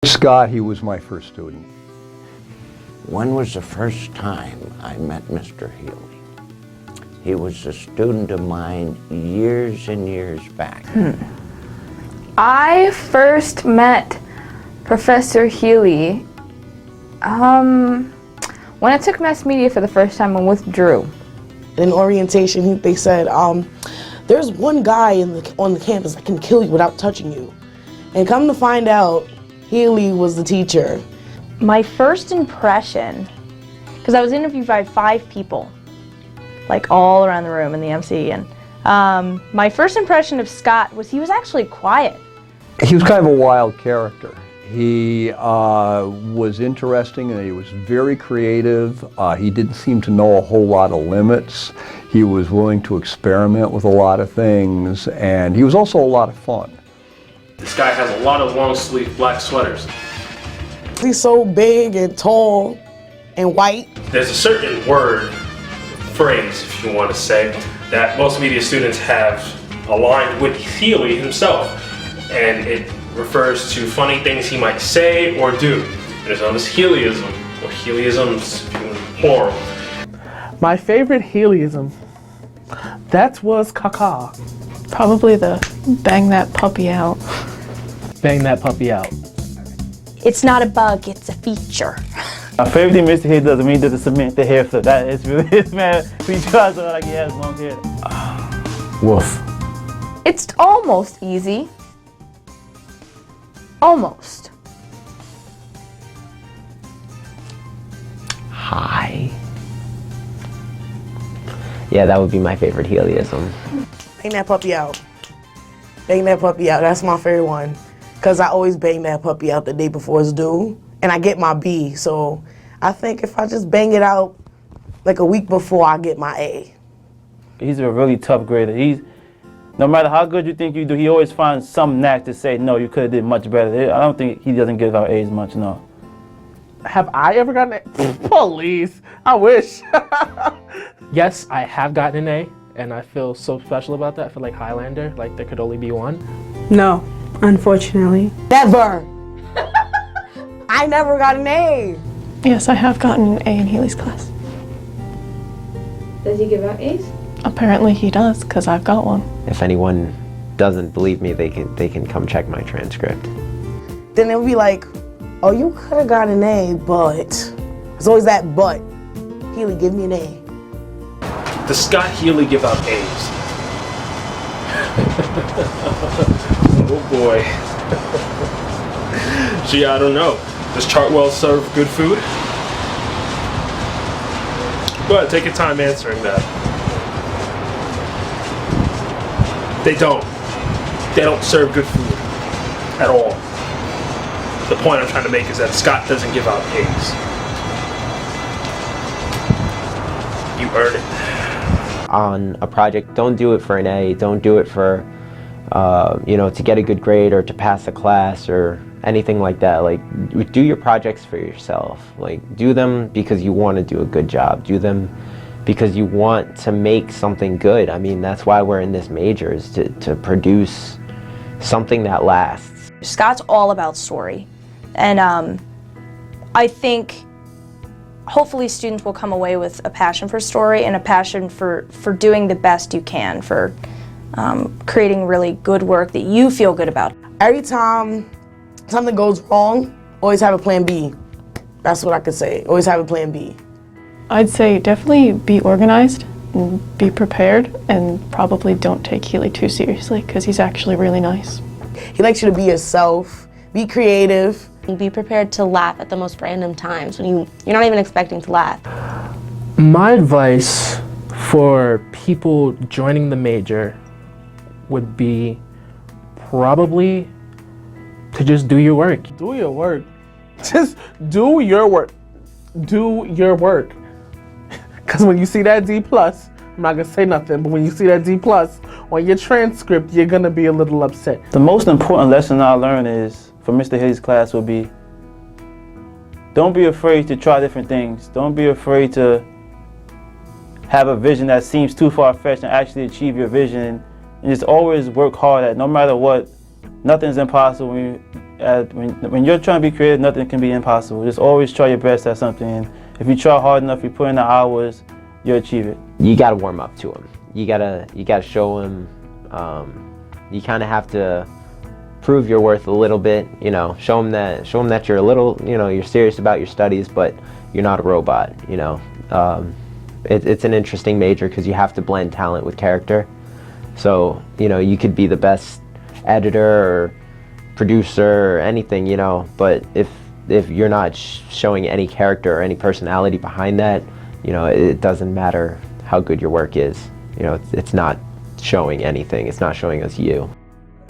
Scott, he was my first student. When was the first time I met Mr. Healy? He was a student of mine years and years back. I first met Professor Healy when I took mass media for the first time and with Drew. In orientation, they said, there's one guy on the campus that can kill you without touching you. And come to find out, Healy was the teacher. My first impression, because I was interviewed by 5 people, like all around the room in the MC, and my first impression of Scott was he was actually quiet. He was kind of a wild character. He was interesting and he was very creative. He didn't seem to know a whole lot of limits. He was willing to experiment with a lot of things, and he was also a lot of fun. This guy has a lot of long sleeve black sweaters. He's so big and tall and white. There's a certain word, phrase if you want to say, that most media students have aligned with Healy himself, and it refers to funny things he might say or do. It is known as Healyism, or Healyisms, plural. My favorite Healyism, that was caca. Probably the bang that puppy out. Bang that puppy out. It's not a bug, it's a feature. My favorite thing Mr. Healy does is when he does the cement, the hair flip. That is really his man. He tries to like he has long hair. Woof. It's almost easy. Almost. Hi. Yeah, that would be my favorite Healyism. Bang that puppy out. Bang that puppy out, that's my favorite one. Because I always bang that puppy out the day before it's due, and I get my B. So I think if I just bang it out like a week before, I get my A. He's a really tough grader. No matter how good you think you do, he always finds some knack to say, no, you could have did much better. I don't think he doesn't give out A's much, no. Have I ever gotten an A? Please, I wish. Yes, I have gotten an A, and I feel so special about that. I feel like Highlander, like there could only be one. No, unfortunately. Never! I never got an A. Yes, I have gotten an A in Healy's class. Does he give out A's? Apparently he does, because I've got one. If anyone doesn't believe me, they can come check my transcript. Then it'll be like, oh, you could have got an A, but. There's always that but. Healy, give me an A. Does Scott Healy give out A's? Oh boy. Gee, I don't know. Does Chartwell serve good food? Go ahead, take your time answering that. They don't. They don't serve good food at all. The point I'm trying to make is that Scott doesn't give out A's. You earn it. On a project, don't do it for an A. Don't do it for, to get a good grade or to pass a class or anything like that. Like, do your projects for yourself. Like, do them because you want to do a good job. Do them because you want to make something good. I mean, that's why we're in this major, is to produce something that lasts. Scott's all about story, and I think hopefully students will come away with a passion for story and a passion for doing the best you can, for creating really good work that you feel good about. Every time something goes wrong, always have a plan B. That's what I could say. Always have a plan B. I'd say definitely be organized and be prepared, and probably don't take Healy too seriously, because he's actually really nice. He likes you to be yourself, be creative. Be prepared to laugh at the most random times when you're not even expecting to laugh. My advice for people joining the major would be probably to just do your work. Do your work. Just do your work. Do your work. Because when you see that D+, I'm not gonna say nothing, but when you see that D+ on your transcript, you're gonna be a little upset. The most important lesson I learned is, from Mr. Healy's class, would be, don't be afraid to try different things. Don't be afraid to have a vision that seems too far-fetched and actually achieve your vision. And just always work hard at, no matter what, nothing's impossible when when you're trying to be creative, nothing can be impossible. Just always try your best at something. And if you try hard enough, you put in the hours, you'll achieve it. You got to warm up to him. You gotta show him. You kind of have to prove your worth a little bit. You know, show him that you're a little. You know, you're serious about your studies, but you're not a robot. You know, it's an interesting major because you have to blend talent with character. So you know, you could be the best editor or producer or anything. You know, but if you're not showing any character or any personality behind that, you know, it doesn't matter how good your work is. You know, it's not showing anything. It's not showing us you.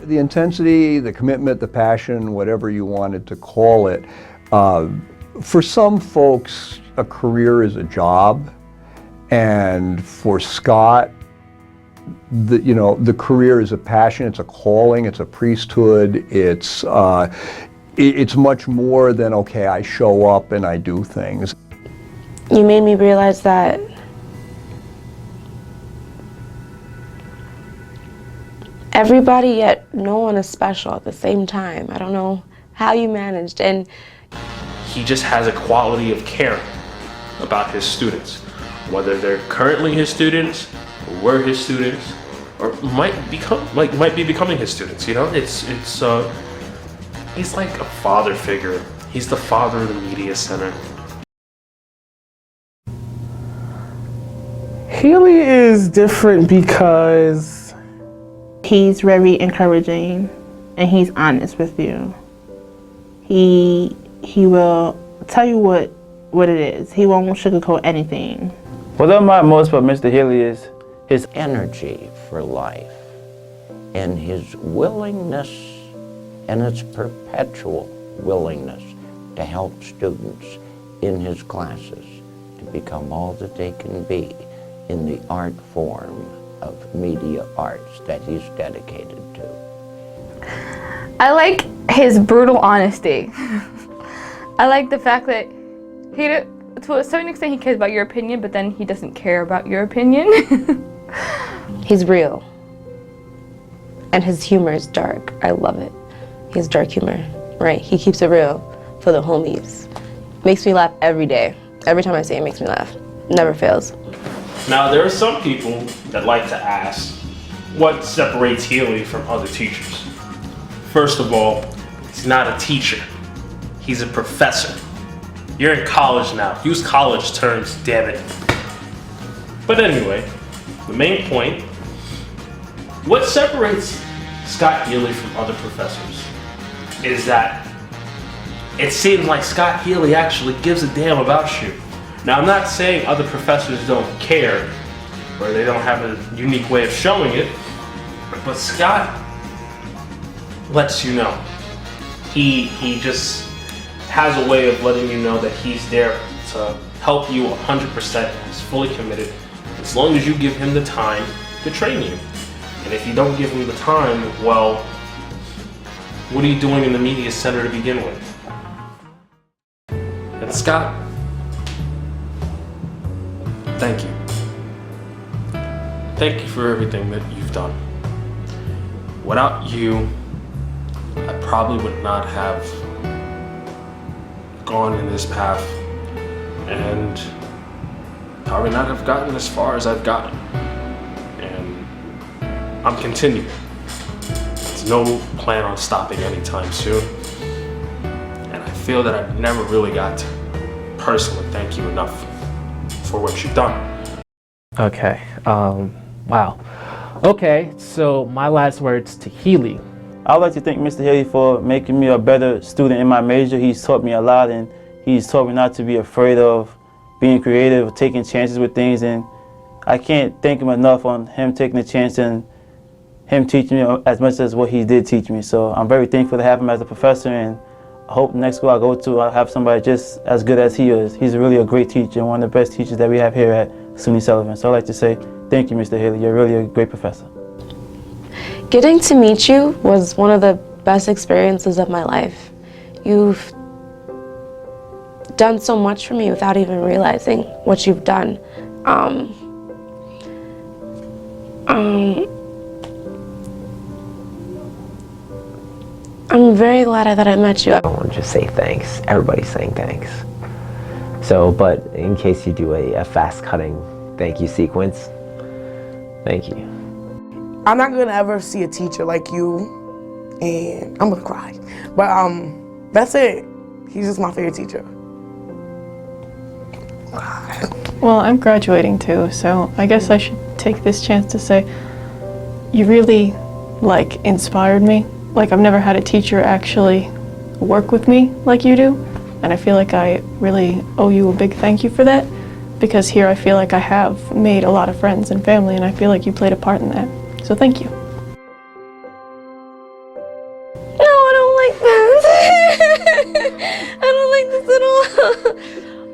The intensity, the commitment, the passion, whatever you wanted to call it, for some folks, a career is a job, and for Scott, the career is a passion. It's a calling. It's a priesthood. It's much more than, okay, I show up and I do things. You made me realize that everybody, yet no one is special at the same time. I don't know how you managed. And he just has a quality of caring about his students, whether they're currently his students, or were his students, or might be becoming his students. You know, he's like a father figure. He's the father of the media center. Healy is different because he's very encouraging and he's honest with you. He will tell you what it is. He won't sugarcoat anything. What I admire most about Mr. Healy is his energy for life and his willingness, and its perpetual willingness to help students in his classes to become all that they can be in the art form of media arts that he's dedicated to. I like his brutal honesty. I like the fact that to a certain extent he cares about your opinion, but then he doesn't care about your opinion. he's real. And his humor is dark. I love it. He has dark humor, right? He keeps it real for the homies. Makes me laugh every day. Every time I see it makes me laugh. Never fails. Now, there are some people that like to ask, what separates Healy from other teachers? First of all, he's not a teacher. He's a professor. You're in college now. Use college terms, damn it. But anyway, the main point, what separates Scott Healy from other professors is that it seems like Scott Healy actually gives a damn about you. Now, I'm not saying other professors don't care or they don't have a unique way of showing it, but Scott lets you know. He just has a way of letting you know that he's there to help you 100%. He's fully committed as long as you give him the time to train you. And if you don't give him the time, well, what are you doing in the media center to begin with? And Scott, thank you. Thank you for everything that you've done. Without you, I probably would not have gone in this path and probably not have gotten as far as I've gotten. And I'm continuing. There's no plan on stopping anytime soon. And I feel that I've never really got to personally thank you enough for what you've done. Okay, wow. Okay, so my last words to Healy. I would like to thank Mr. Healy for making me a better student in my major. He's taught me a lot, and he's taught me not to be afraid of being creative, taking chances with things, and I can't thank him enough on him taking the chance and him teaching me as much as what he did teach me. So I'm very thankful to have him as a professor, and I hope the next school I go to, I'll have somebody just as good as he is. He's really a great teacher and one of the best teachers that we have here at SUNY Sullivan. So I'd like to say thank you, Mr. Healy. You're really a great professor. Getting to meet you was one of the best experiences of my life. You've done so much for me without even realizing what you've done. I'm very glad that I met you. I don't want to just say thanks. Everybody's saying thanks. So, but in case you do a fast cutting thank you sequence, thank you. I'm not gonna ever see a teacher like you, and I'm gonna cry. But that's it. He's just my favorite teacher. Well, I'm graduating too, so I guess I should take this chance to say you really, like, inspired me. Like, I've never had a teacher actually work with me like you do, and I feel like I really owe you a big thank you for that, because here I feel like I have made a lot of friends and family, and I feel like you played a part in that. So thank you. No, I don't like this. I don't like this at all.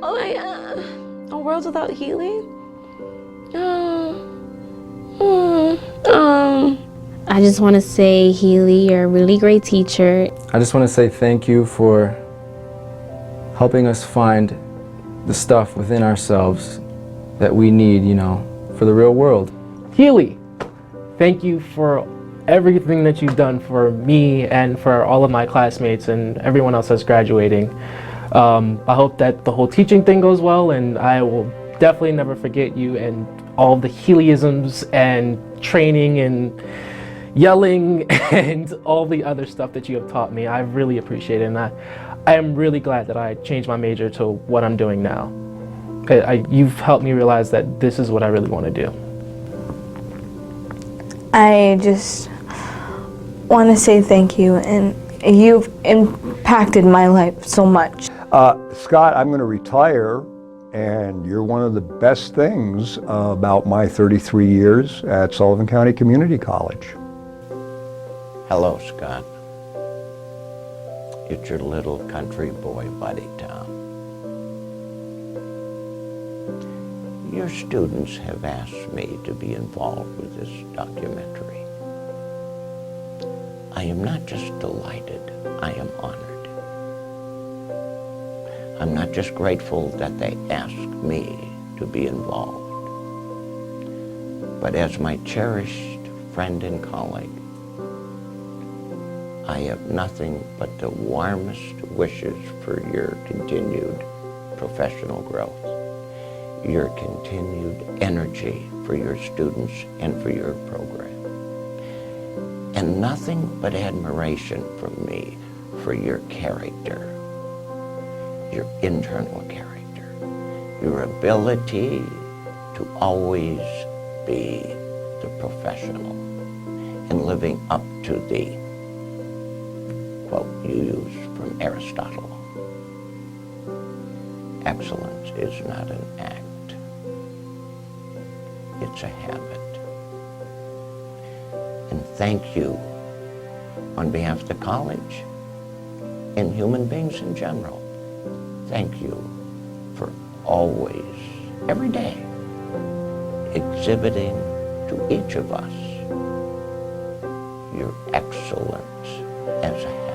Oh my God. A world without Healy? I just want to say, Healy, you're a really great teacher. I just want to say thank you for helping us find the stuff within ourselves that we need, you know, for the real world. Healy, thank you for everything that you've done for me and for all of my classmates and everyone else that's graduating. I hope that the whole teaching thing goes well, and I will definitely never forget you and all the Healyisms and training and yelling and all the other stuff that you have taught me. I really appreciate it, and I am really glad that I changed my major to what I'm doing now. You've helped me realize that this is what I really want to do. I just want to say thank you, and you've impacted my life so much. Scott, I'm going to retire, and you're one of the best things about my 33 years at Sullivan County Community College. Hello, Scott. It's your little country boy, Buddy Tom. Your students have asked me to be involved with this documentary. I am not just delighted, I am honored. I'm not just grateful that they asked me to be involved, but as my cherished friend and colleague, I have nothing but the warmest wishes for your continued professional growth, your continued energy for your students and for your program, and nothing but admiration from me for your character, your internal character, your ability to always be the professional and living up to the quote you used from Aristotle. Excellence is not an act, it's a habit. And thank you on behalf of the college and human beings in general. Thank you for always, every day, exhibiting to each of us your excellence as a